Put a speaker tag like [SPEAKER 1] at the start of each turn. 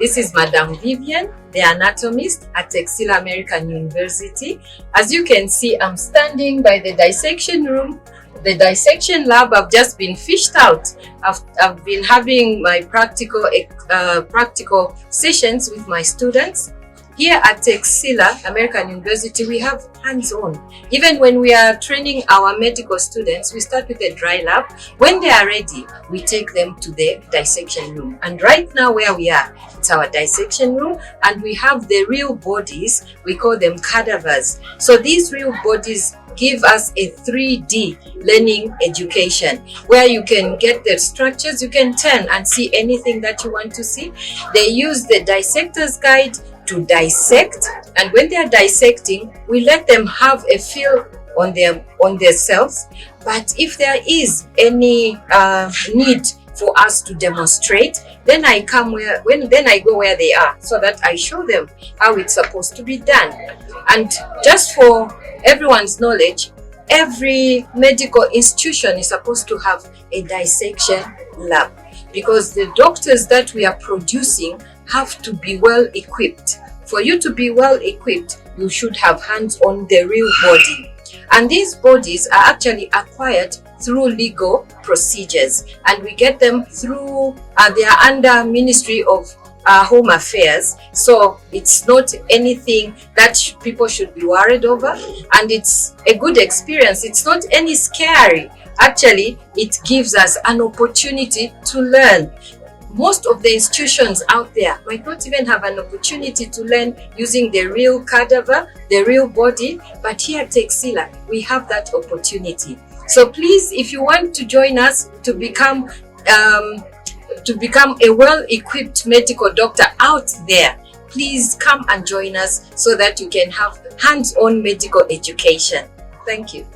[SPEAKER 1] This is Madam Vivian, the anatomist at Texila American University. As you can see, I'm standing by the dissection room. The dissection lab, I've just been fished out. I've been having my practical sessions with my students. Here at Texila American University, we have hands-on. Even when we are training our medical students, we start with a dry lab. When they are ready, we take them to the dissection room. And right now where we are, it's our dissection room, and we have the real bodies. We call them cadavers. So these real bodies give us a 3D learning education where you can get the structures, you can turn and see anything that you want to see. They use the dissector's guide to dissect, and when they are dissecting, we let them have a feel on themselves. But if there is any need for us to demonstrate, then I go where they are so that I show them how it's supposed to be done. And just for everyone's knowledge, every medical institution is supposed to have a dissection lab, because the doctors that we are producing have to be well equipped. For you to be well equipped, you should have hands on the real body. And these bodies are actually acquired through legal procedures, and we get them through, they are under Ministry of Home Affairs. So it's not anything that people should be worried over, and it's a good experience. It's not any scary. Actually, it gives us an opportunity to learn. Most of the institutions out there might not even have an opportunity to learn using the real cadaver, the real body, but here at Texila, we have that opportunity. So please, if you want to join us to become a well-equipped medical doctor out there, please come and join us so that you can have hands-on medical education. Thank you.